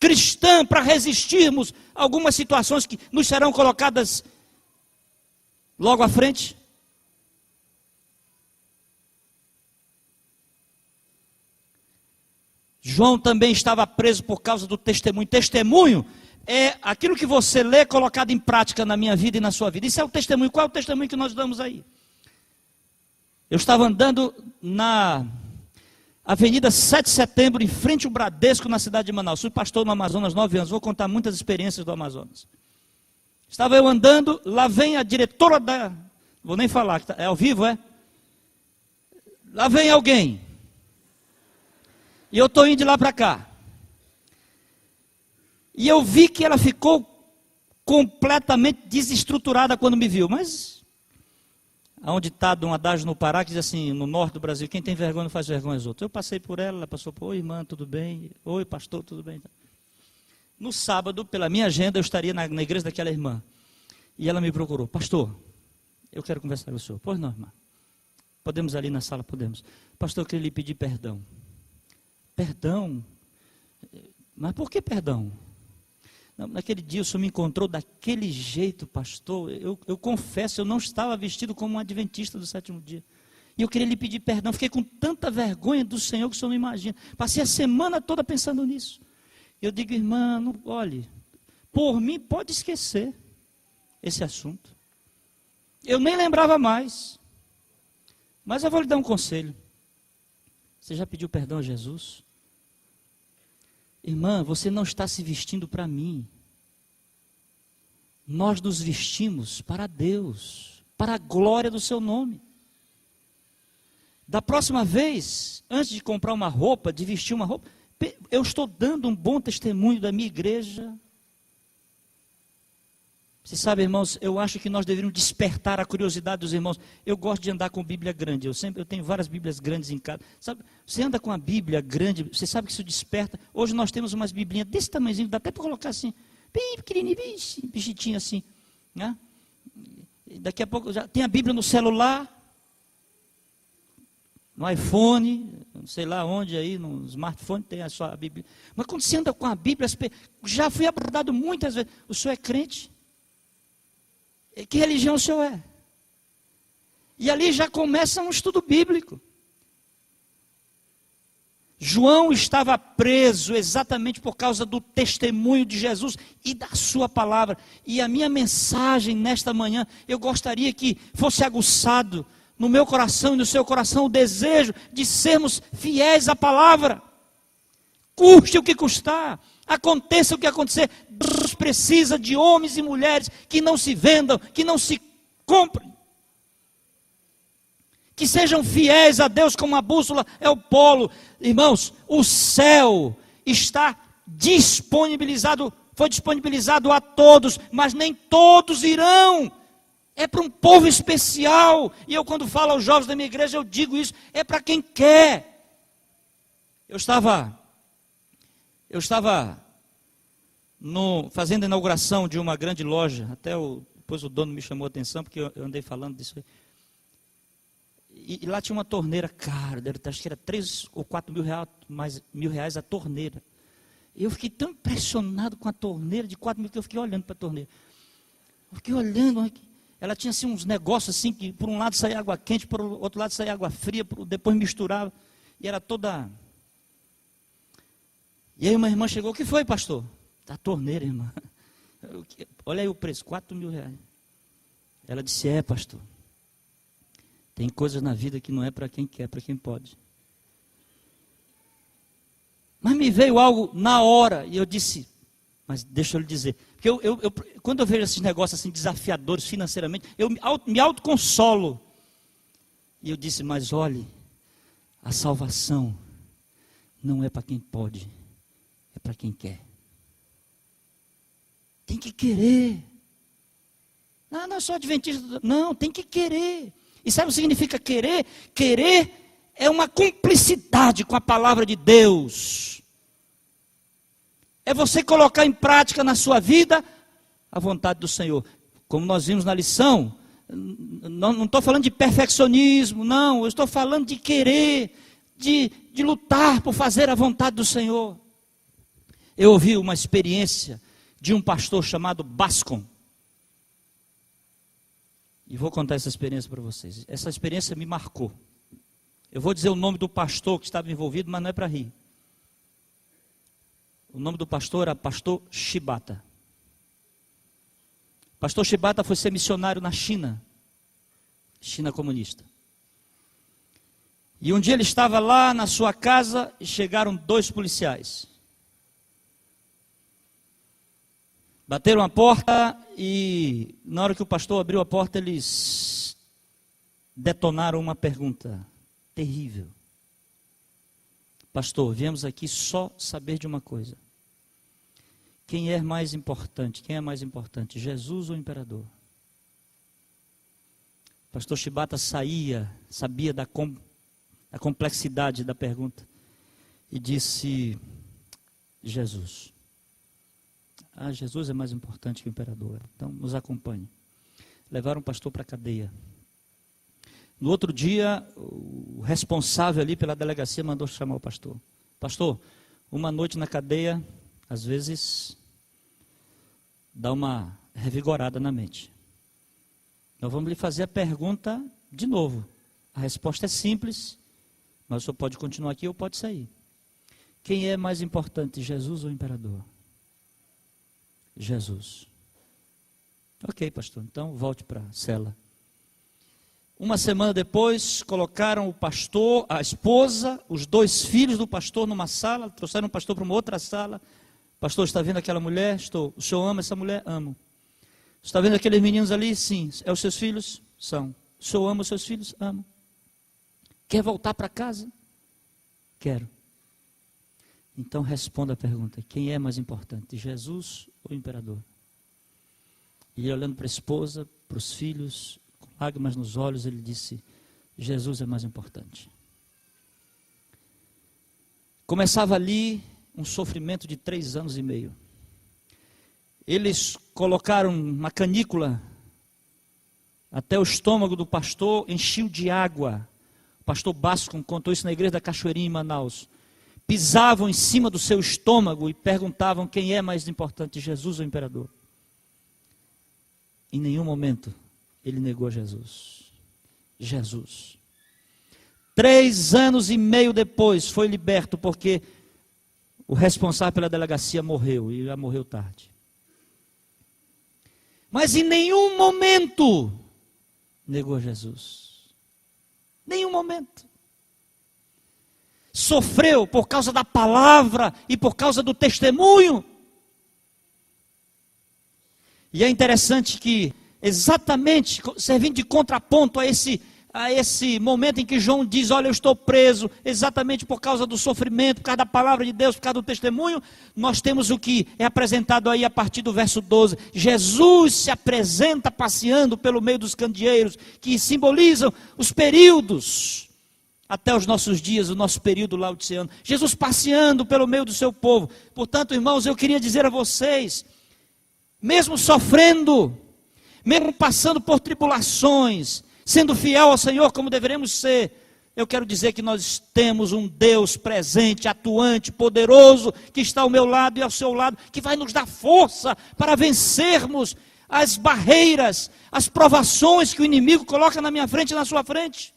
cristã para resistirmos a algumas situações que nos serão colocadas logo à frente. João também estava preso por causa do testemunho. Testemunho é aquilo que você lê colocado em prática na minha vida e na sua vida. Isso é o testemunho. Qual é o testemunho que nós damos aí? Eu estava andando na Avenida 7 de Setembro, em frente ao Bradesco, na cidade de Manaus. Fui pastor no Amazonas 9 anos. Vou contar muitas experiências do Amazonas. Estava eu andando, lá vem a diretora da... Vou nem falar, é ao vivo, é? Lá vem alguém. E eu estou indo de lá para cá. E eu vi que ela ficou completamente desestruturada quando me viu. Mas, onde está um adágio no Pará, que diz assim, no norte do Brasil, quem tem vergonha não faz vergonha aos outros. Eu passei por ela, ela passou por, oi irmã, tudo bem? Oi pastor, tudo bem? No sábado, pela minha agenda, eu estaria na igreja daquela irmã. E ela me procurou, pastor, eu quero conversar com o senhor. Pois não, irmã. Podemos ali na sala? Podemos. Pastor, eu queria lhe pedir perdão. Perdão? Mas por que perdão? Naquele dia o senhor me encontrou daquele jeito, pastor. Eu confesso, eu não estava vestido como um adventista do sétimo dia. E eu queria lhe pedir perdão. Fiquei com tanta vergonha do Senhor que o senhor não imagina. Passei a semana toda pensando nisso. Eu digo, irmã, não, olhe, por mim pode esquecer esse assunto. Eu nem lembrava mais. Mas eu vou lhe dar um conselho. Você já pediu perdão a Jesus? Irmã, você não está se vestindo para mim. Nós nos vestimos para Deus, para a glória do seu nome. Da próxima vez, antes de comprar uma roupa, de vestir uma roupa, eu estou dando um bom testemunho da minha igreja. Você sabe, irmãos, eu acho que nós deveríamos despertar a curiosidade dos irmãos. Eu gosto de andar com Bíblia grande. Eu tenho várias Bíblias grandes em casa. Sabe, você anda com a Bíblia grande, você sabe que isso desperta. Hoje nós temos umas biblinhas desse tamanhozinho, dá até para colocar assim, bem pequenininho, bem bichitinho assim. Né? Daqui a pouco já tem a Bíblia no celular, no iPhone, não sei lá onde aí, no smartphone tem a sua Bíblia. Mas quando você anda com a Bíblia, já fui abordado muitas vezes. O senhor é crente? Que religião o senhor é? E ali já começa um estudo bíblico. João estava preso exatamente por causa do testemunho de Jesus e da sua palavra. E a minha mensagem nesta manhã, eu gostaria que fosse aguçado no meu coração e no seu coração o desejo de sermos fiéis à palavra. Custe o que custar, aconteça o que acontecer, Deus precisa de homens e mulheres que não se vendam, que não se comprem, que sejam fiéis a Deus como a bússola é o polo. Irmãos, o céu está disponibilizado, foi disponibilizado a todos, mas nem todos irão. É para um povo especial. E eu, quando falo aos jovens da minha igreja, eu digo isso, é para quem quer. Eu estava fazendo a inauguração de uma grande loja, depois o dono me chamou a atenção, porque eu andei falando disso aí. E lá tinha uma torneira cara, acho que era 3 ou 4 mil reais a torneira. E eu fiquei tão impressionado com a torneira de 4 mil, que eu fiquei olhando para a torneira. Eu fiquei olhando, ela tinha assim uns negócios assim, que por um lado saía água quente, por outro lado saía água fria, depois misturava, e era toda... E aí uma irmã chegou, o que foi, pastor? A torneira, irmã. Olha aí o preço, 4 mil reais. Ela disse, pastor, tem coisas na vida que não é para quem quer, é para quem pode. Mas me veio algo na hora, e eu disse, mas deixa eu lhe dizer, porque quando eu vejo esses negócios assim desafiadores financeiramente, eu me autoconsolo. E eu disse, mas olhe, a salvação não é para quem pode, é para quem quer. Tem que querer. Não sou adventista. Não, tem que querer. E sabe o que significa querer? Querer é uma cumplicidade com a palavra de Deus. É você colocar em prática na sua vida a vontade do Senhor. Como nós vimos na lição, não estou falando de perfeccionismo, não. Eu estou falando de querer, de lutar por fazer a vontade do Senhor. Eu ouvi uma experiência de um pastor chamado Bascom. E vou contar essa experiência para vocês. Essa experiência me marcou. Eu vou dizer o nome do pastor que estava envolvido, mas não é para rir. O nome do pastor era Pastor Shibata. Pastor Shibata foi ser missionário na China. China comunista. E um dia ele estava lá na sua casa e chegaram 2 policiais. Bateram a porta e na hora que o pastor abriu a porta, eles detonaram uma pergunta. terrível. Pastor, viemos aqui só saber de uma coisa. Quem é mais importante? Quem é mais importante, Jesus ou o imperador? Pastor Shibata sabia da complexidade da pergunta e disse: Jesus. Jesus é mais importante que o imperador. Então nos acompanhe. Levaram o pastor para a cadeia. No outro dia, o responsável ali pela delegacia mandou chamar o pastor. Pastor, uma noite na cadeia, às vezes, dá uma revigorada na mente. Nós vamos lhe fazer a pergunta de novo. A resposta é simples, mas o senhor pode continuar aqui ou pode sair. Quem é mais importante, Jesus ou o imperador? Jesus. Ok, pastor, então volte para a cela. Uma semana depois, colocaram o pastor, a esposa, os 2 filhos do pastor numa sala, trouxeram o pastor para uma outra sala. Pastor, está vendo aquela mulher? Estou. O senhor ama essa mulher? Amo. Está vendo aqueles meninos ali? Sim. É os seus filhos? São. O senhor ama os seus filhos? Amo. Quer voltar para casa? Quero. Então responda a pergunta: quem é mais importante, Jesus ou o imperador? E ele, olhando para a esposa, para os filhos, com lágrimas nos olhos, ele disse: Jesus é mais importante. Começava ali um sofrimento de 3 anos e meio. Eles colocaram uma canícula até o estômago do pastor, enchiam de água. O pastor Bascom contou isso na igreja da Cachoeirinha em Manaus. Pisavam em cima do seu estômago e perguntavam quem é mais importante, Jesus ou o imperador. Em nenhum momento ele negou Jesus. Jesus. 3 anos e meio depois foi liberto porque o responsável pela delegacia morreu e já morreu tarde. Mas em nenhum momento negou Jesus. Nenhum momento. Sofreu por causa da palavra e por causa do testemunho. E é interessante que, exatamente, servindo de contraponto a esse momento em que João diz: olha, eu estou preso, exatamente por causa do sofrimento, por causa da palavra de Deus, por causa do testemunho, nós temos o que é apresentado aí a partir do verso 12. Jesus se apresenta passeando pelo meio dos candeeiros, que simbolizam os períodos até os nossos dias, o nosso período laodiceano. Jesus passeando pelo meio do seu povo. Portanto, irmãos, eu queria dizer a vocês, mesmo sofrendo, mesmo passando por tribulações, sendo fiel ao Senhor como deveremos ser, eu quero dizer que nós temos um Deus presente, atuante, poderoso, que está ao meu lado e ao seu lado, que vai nos dar força para vencermos as barreiras, as provações que o inimigo coloca na minha frente e na sua frente.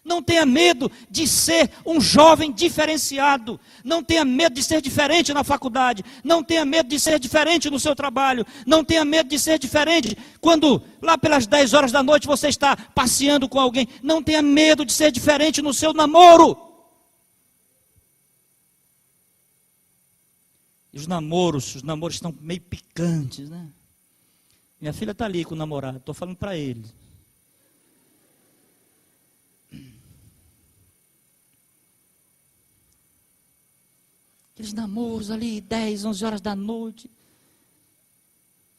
Não tenha medo de ser um jovem diferenciado. Não tenha medo de ser diferente na faculdade. Não tenha medo de ser diferente no seu trabalho. Não tenha medo de ser diferente quando lá pelas 10 horas da noite você está passeando com alguém. Não tenha medo de ser diferente no seu namoro. E os namoros estão meio picantes, né? Minha filha está ali com o namorado. Estou falando para ele. Aqueles namoros ali, 10, 11 horas da noite.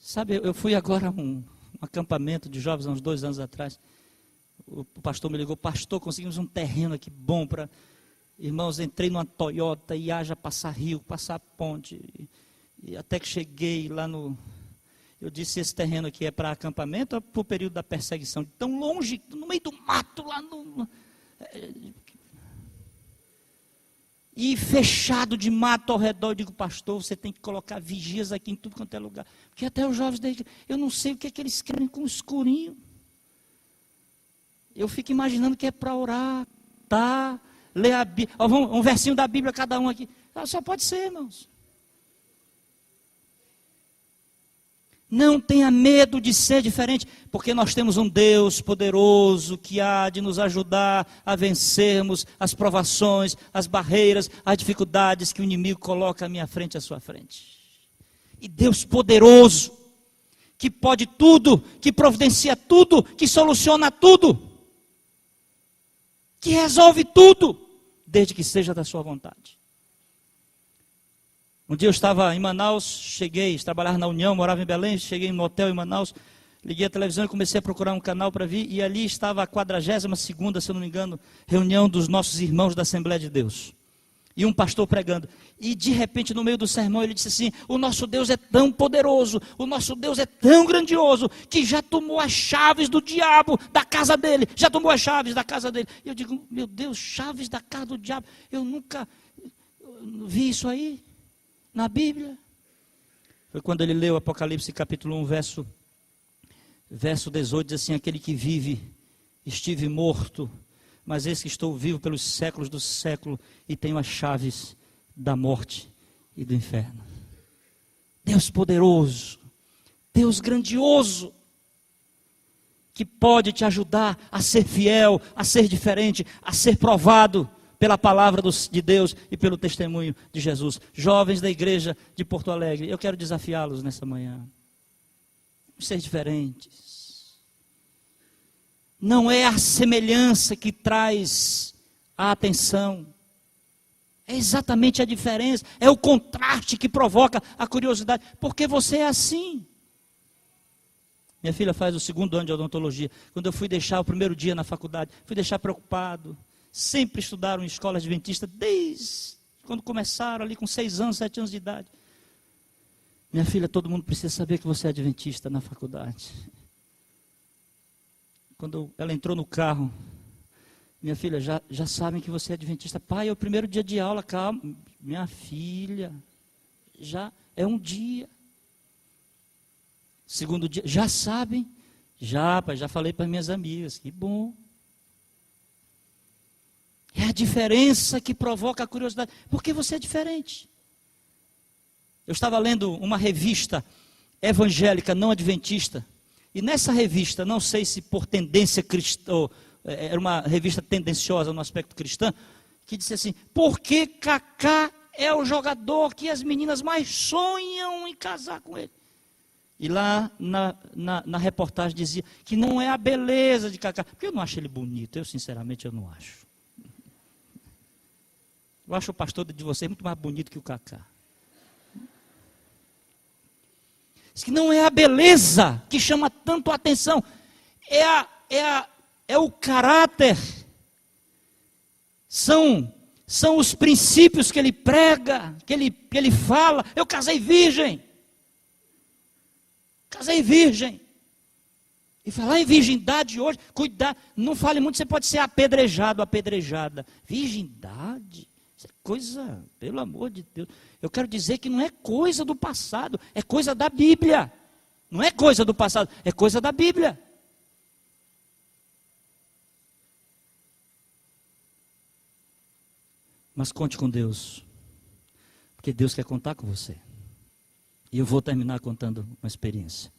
Sabe, eu fui agora a um acampamento de jovens, há uns 2 anos atrás. O pastor me ligou: pastor, conseguimos um terreno aqui bom para... Irmãos, entrei numa Toyota e haja passar rio, passar ponte. E até que cheguei lá no... Eu disse: esse terreno aqui é para acampamento ou para o período da perseguição? Tão longe, no meio do mato, lá no... E fechado de mato ao redor. Eu digo: pastor, você tem que colocar vigias aqui em tudo quanto é lugar. Porque até os jovens da igreja, eu não sei o que é que eles querem com o escurinho. Eu fico imaginando que é para orar, tá, ler a Bíblia. Um versinho da Bíblia cada um aqui. Só pode ser, irmãos. Não tenha medo de ser diferente, porque nós temos um Deus poderoso que há de nos ajudar a vencermos as provações, as barreiras, as dificuldades que o inimigo coloca à minha frente e à sua frente. E Deus poderoso, que pode tudo, que providencia tudo, que soluciona tudo. que resolve tudo, desde que seja da sua vontade. Um dia eu estava em Manaus, trabalhava na União, morava em Belém, cheguei no hotel em Manaus, liguei a televisão e comecei a procurar um canal para vir, e ali estava a 42ª, se eu não me engano, reunião dos nossos irmãos da Assembleia de Deus. E um pastor pregando. E de repente, no meio do sermão, ele disse assim: o nosso Deus é tão poderoso, o nosso Deus é tão grandioso, que já tomou as chaves do diabo da casa dele. Já tomou as chaves da casa dele. E eu digo: meu Deus, chaves da casa do diabo. Eu nunca vi isso aí na Bíblia. Foi quando ele leu Apocalipse capítulo 1, verso 18, diz assim: aquele que vive, estive morto, mas eis que estou vivo pelos séculos do século e tenho as chaves da morte e do inferno. Deus poderoso, Deus grandioso, que pode te ajudar a ser fiel, a ser diferente, a ser provado pela palavra de Deus e pelo testemunho de Jesus. Jovens da igreja de Porto Alegre, eu quero desafiá-los nessa manhã. Vamos ser diferentes. Não é a semelhança que traz a atenção. É exatamente a diferença. É o contraste que provoca a curiosidade. Porque você é assim. Minha filha faz o 2º ano de odontologia. Quando eu fui deixar o primeiro dia na faculdade, fui deixar preocupado. Sempre estudaram em escola adventista, desde quando começaram ali com 6 anos, 7 anos de idade. Minha filha, todo mundo precisa saber que você é adventista na faculdade. Quando ela entrou no carro, minha filha, já sabem que você é adventista. Pai, é o primeiro dia de aula, calma. Minha filha, já é um dia. 2º dia, já sabem? Já, pai, já falei para minhas amigas. Que bom. É a diferença que provoca a curiosidade. Porque você é diferente. Eu estava lendo uma revista evangélica não adventista. E nessa revista, não sei se por tendência cristã, era uma revista tendenciosa no aspecto cristão, que disse assim: por que Kaká é o jogador que as meninas mais sonham em casar com ele? E lá na reportagem dizia que não é a beleza de Kaká, porque eu não acho ele bonito, eu sinceramente eu não acho. Eu acho o pastor de vocês muito mais bonito que o Kaká. Diz que não é a beleza que chama tanto a atenção, é o caráter, são os princípios que ele prega, que ele fala. Eu casei virgem. E falar em virgindade hoje, cuidado, não fale muito, você pode ser apedrejado, apedrejada. Virgindade, isso é coisa, pelo amor de Deus. Eu quero dizer que não é coisa do passado, é coisa da Bíblia. Não é coisa do passado, é coisa da Bíblia. Mas conte com Deus, porque Deus quer contar com você. E eu vou terminar contando uma experiência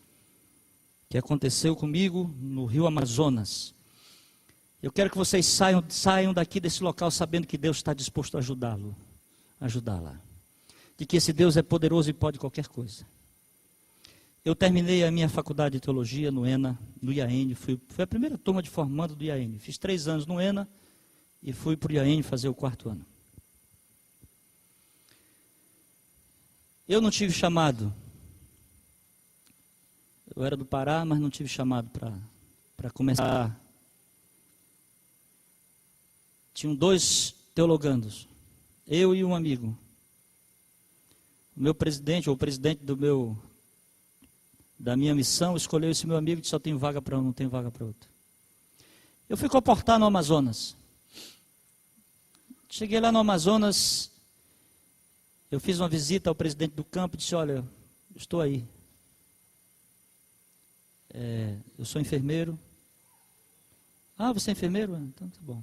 que aconteceu comigo no Rio Amazonas. Eu quero que vocês saiam daqui desse local sabendo que Deus está disposto a ajudá-la. De que esse Deus é poderoso e pode qualquer coisa. Eu terminei a minha faculdade de teologia no ENA, no IAN, foi a primeira turma de formando do IAN. Fiz 3 anos no ENA e fui para o IAN fazer o 4º ano. Eu não tive chamado. Eu era do Pará, mas não tive chamado para começar. Tinham 2 teologandos, eu e um amigo. O meu presidente, ou o presidente da minha missão, escolheu esse meu amigo e disse: só tem vaga para um, não tem vaga para outro. Eu fui comportar no Amazonas. Cheguei lá no Amazonas, eu fiz uma visita ao presidente do campo e disse: olha, estou aí. Eu sou enfermeiro. Ah, você é enfermeiro? Então tá bom.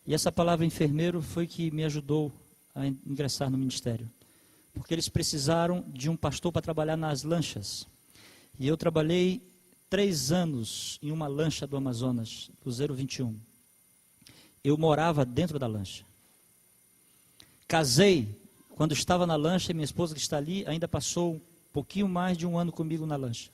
E essa palavra enfermeiro foi que me ajudou a ingressar no ministério. Porque eles precisaram de um pastor para trabalhar nas lanchas. E eu trabalhei 3 anos em uma lancha do Amazonas, do 021. Eu morava dentro da lancha. Casei quando estava na lancha, e minha esposa que está ali ainda passou um pouquinho mais de 1 ano comigo na lancha.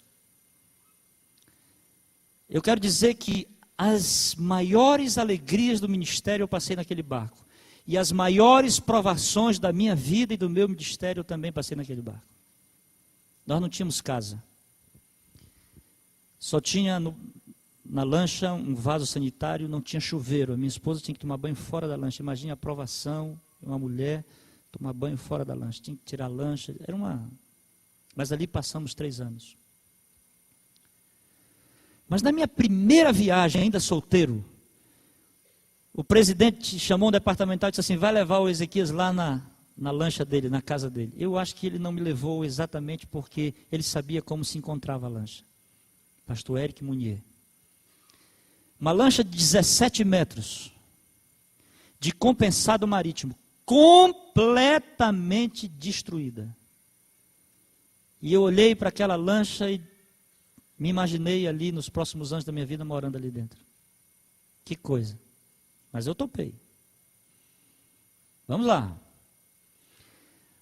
Eu quero dizer que as maiores alegrias do ministério eu passei naquele barco. E as maiores provações da minha vida e do meu ministério eu também passei naquele barco. Nós não tínhamos casa. Só tinha na lancha um vaso sanitário, não tinha chuveiro. A minha esposa tinha que tomar banho fora da lancha. Imagina a provação, uma mulher tomar banho fora da lancha. Tinha que tirar a lancha. Mas ali passamos 3 anos. Mas na minha primeira viagem, ainda solteiro, o presidente chamou um departamental e disse assim, vai levar o Ezequias lá na lancha dele, na casa dele. Eu acho que ele não me levou exatamente porque ele sabia como se encontrava a lancha. Pastor Eric Munier. Uma lancha de 17 metros, de compensado marítimo, completamente destruída. E eu olhei para aquela lancha e me imaginei ali nos próximos anos da minha vida morando ali dentro. Que coisa. Mas eu topei. Vamos lá.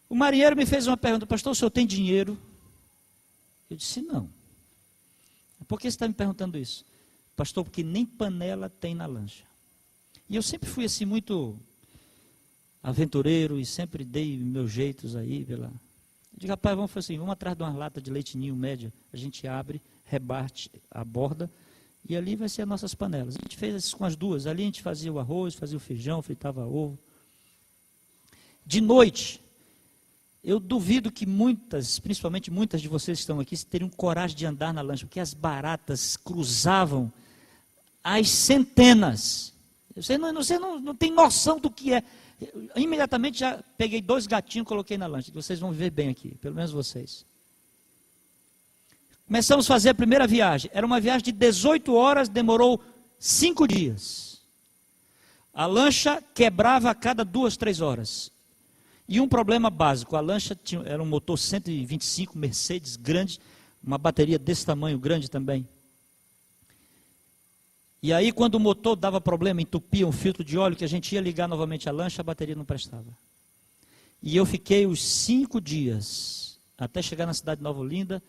O marinheiro me fez uma pergunta, pastor, o senhor tem dinheiro? Eu disse, não. Por que você está me perguntando isso? Pastor, porque nem panela tem na lancha. E eu sempre fui assim muito aventureiro e sempre dei meus jeitos aí. Eu digo, rapaz, vamos fazer assim, vamos atrás de uma lata de leite ninho média, a gente abre, rebate a borda e ali vai ser as nossas panelas. A gente fez isso com as duas, ali a gente fazia o arroz, fazia o feijão, fritava ovo. De noite, eu duvido que principalmente muitas de vocês que estão aqui, teriam coragem de andar na lancha, porque as baratas cruzavam às centenas. Você não tem noção do que é. Eu, imediatamente já peguei 2 gatinhos e coloquei na lancha, que vocês vão ver bem aqui, pelo menos vocês. Começamos a fazer a primeira viagem. Era uma viagem de 18 horas, demorou 5 dias. A lancha quebrava a cada 2, 3 horas. E um problema básico, a lancha era um motor 125 Mercedes grande, uma bateria desse tamanho, grande também. E aí quando o motor dava problema, entupia um filtro de óleo, que a gente ia ligar novamente a lancha, a bateria não prestava. E eu fiquei os 5 dias, até chegar na cidade de Nova Olinda,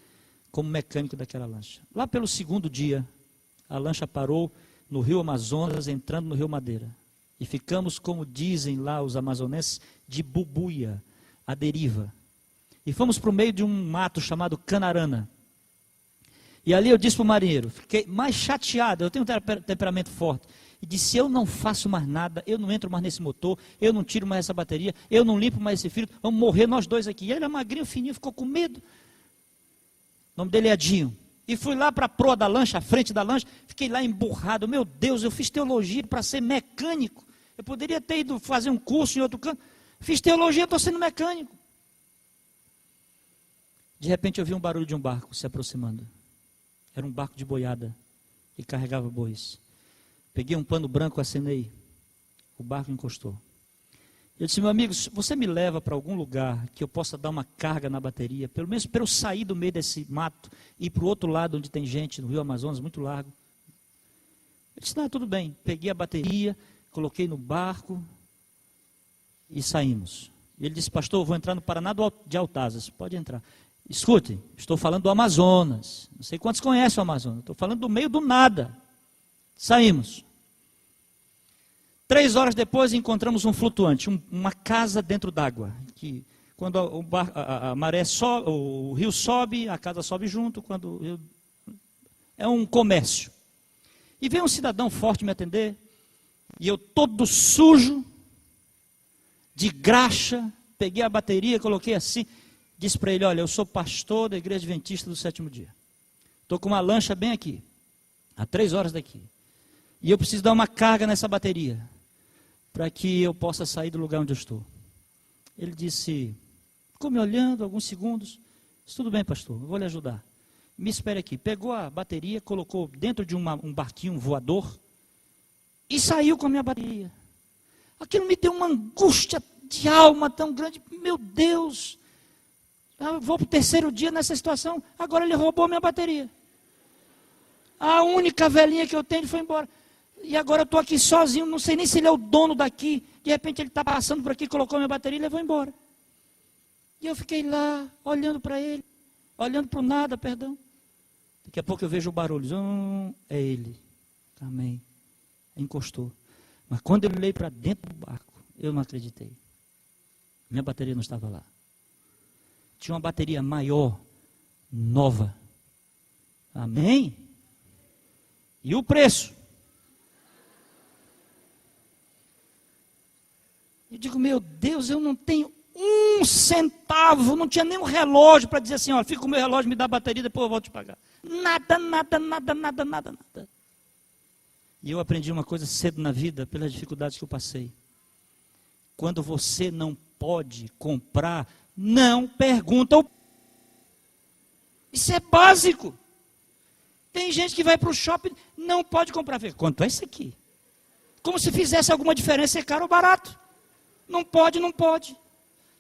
como mecânico daquela lancha. Lá pelo 2º dia, a lancha parou no Rio Amazonas, entrando no Rio Madeira. E ficamos, como dizem lá os amazonenses, de bubuia, à deriva. E fomos para o meio de um mato chamado Canarana. E ali eu disse para o marinheiro, fiquei mais chateado, eu tenho um temperamento forte. E disse, eu não faço mais nada, eu não entro mais nesse motor, eu não tiro mais essa bateria, eu não limpo mais esse filtro, vamos morrer nós dois aqui. E ele é magrinho, fininho, ficou com medo. O nome dele é Adinho. E fui lá para a proa da lancha, a frente da lancha, fiquei lá emburrado. Meu Deus, eu fiz teologia para ser mecânico. Eu poderia ter ido fazer um curso em outro canto. Fiz teologia, estou sendo mecânico. De repente eu vi um barulho de um barco se aproximando. Era um barco de boiada que carregava bois. Peguei um pano branco, acenei. O barco encostou. Eu disse, meu amigo, você me leva para algum lugar que eu possa dar uma carga na bateria, pelo menos para eu sair do meio desse mato e ir para o outro lado onde tem gente, no Rio Amazonas, muito largo. Eu disse, não, tudo bem. Peguei a bateria, coloquei no barco e saímos. Ele disse, pastor, eu vou entrar no Paraná de Altazes. Pode entrar. Escute, estou falando do Amazonas. Não sei quantos conhecem o Amazonas. Estou falando do meio do nada. Saímos. 3 horas depois encontramos um flutuante, uma casa dentro d'água. Que quando a maré sobe, o rio sobe, a casa sobe junto. É um comércio. E veio um cidadão forte me atender. E eu todo sujo, de graxa, peguei a bateria, coloquei assim. Disse para ele, olha, eu sou pastor da Igreja Adventista do 7º dia. Estou com uma lancha bem aqui, a 3 horas daqui. E eu preciso dar uma carga nessa bateria, para que eu possa sair do lugar onde eu estou. Ele disse, ficou me olhando alguns segundos. Disse, tudo bem, pastor, eu vou lhe ajudar. Me espere aqui. Pegou a bateria, colocou dentro de um barquinho voador e saiu com a minha bateria. Aquilo me deu uma angústia de alma tão grande. Meu Deus, eu vou para o 3º dia nessa situação, agora ele roubou minha bateria. A única velhinha que eu tenho, ele foi embora. E agora eu estou aqui sozinho, não sei nem se ele é o dono daqui. De repente ele está passando por aqui, colocou minha bateria e levou embora. E eu fiquei lá, olhando para ele, olhando para o nada, perdão. Daqui a pouco eu vejo o barulho. É ele. Amém. Encostou. Mas quando eu olhei para dentro do barco, eu não acreditei. Minha bateria não estava lá. Tinha uma bateria maior, nova. Amém? E o preço? Eu digo, meu Deus, eu não tenho um centavo, não tinha nem um relógio para dizer assim, ó, fica com o meu relógio, me dá a bateria, depois eu volto te pagar. Nada. E eu aprendi uma coisa cedo na vida, pelas dificuldades que eu passei. Quando você não pode comprar, não pergunta. Isso é básico. Tem gente que vai para o shopping, não pode comprar. Quanto é isso aqui? Como se fizesse alguma diferença, é caro ou barato. Não pode.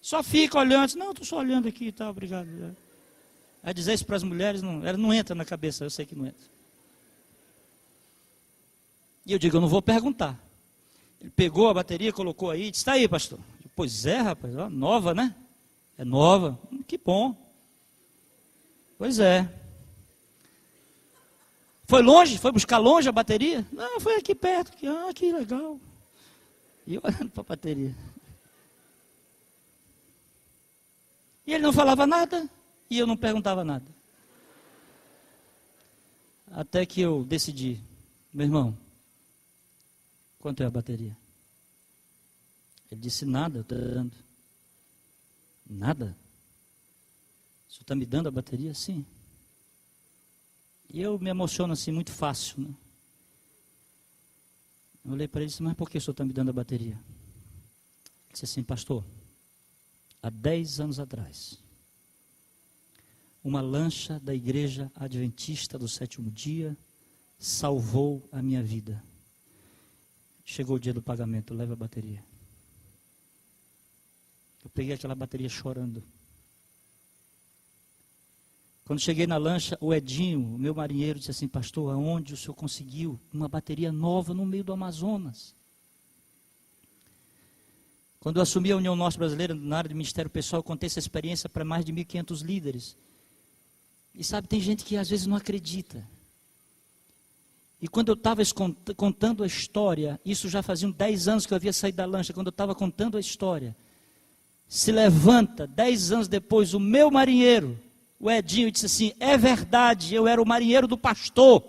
Só fica olhando. Não, estou só olhando aqui e tal, obrigado. A dizer isso para as mulheres, ela não entra na cabeça, eu sei que não entra. E eu digo, eu não vou perguntar. Ele pegou a bateria, colocou aí, disse, está aí, pastor. Eu, pois é, rapaz, ó, nova, né? É nova, que bom. Pois é. Foi longe? Foi buscar longe a bateria? Não, foi aqui perto. Que legal. E eu olhando para a bateria. E ele não falava nada, e eu não perguntava nada. Até que eu decidi, meu irmão, quanto é a bateria? Ele disse, nada, eu estou dando. Nada? O senhor está me dando a bateria? Sim. E eu me emociono assim muito fácil, né? Eu olhei para ele e disse, mas por que o senhor está me dando a bateria? Ele disse assim, pastor, há 10 anos atrás, uma lancha da igreja adventista do 7º dia salvou a minha vida. Chegou o dia do pagamento, leva a bateria. Eu peguei aquela bateria chorando. Quando cheguei na lancha, o Edinho, o meu marinheiro, disse assim, pastor, aonde o senhor conseguiu uma bateria nova no meio do Amazonas? Quando eu assumi a União Norte Brasileira, na área de Ministério Pessoal, eu contei essa experiência para mais de 1.500 líderes. E sabe, tem gente que às vezes não acredita. E quando eu estava contando a história, isso já fazia 10 anos que eu havia saído da lancha, quando eu estava contando a história, se levanta, 10 anos depois, o meu marinheiro, o Edinho, disse assim, é verdade, eu era o marinheiro do pastor.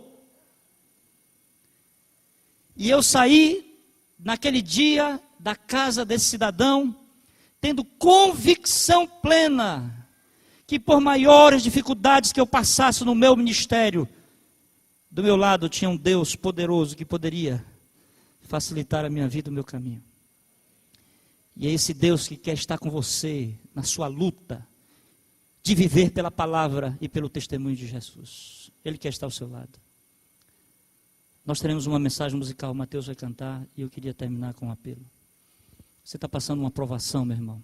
E eu saí, naquele dia, da casa desse cidadão, tendo convicção plena, que por maiores dificuldades que eu passasse no meu ministério, do meu lado tinha um Deus poderoso que poderia facilitar a minha vida, o meu caminho. E é esse Deus que quer estar com você na sua luta de viver pela palavra e pelo testemunho de Jesus. Ele quer estar ao seu lado. Nós teremos uma mensagem musical, o Mateus vai cantar e eu queria terminar com um apelo. Você está passando uma provação, meu irmão.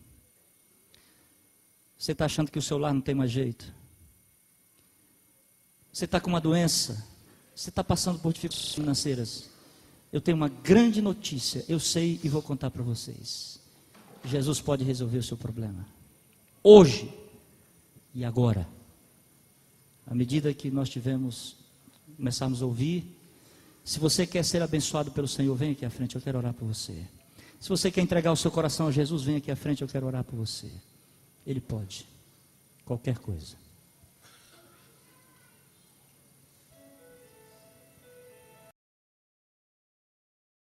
Você está achando que o seu lar não tem mais jeito. Você está com uma doença. Você está passando por dificuldades financeiras. Eu tenho uma grande notícia. Eu sei e vou contar para vocês. Jesus pode resolver o seu problema. Hoje e agora. À medida que nós começarmos a ouvir. Se você quer ser abençoado pelo Senhor, vem aqui à frente, eu quero orar por você. Se você quer entregar o seu coração a Jesus, vem aqui à frente, eu quero orar por você. Ele pode. Qualquer coisa.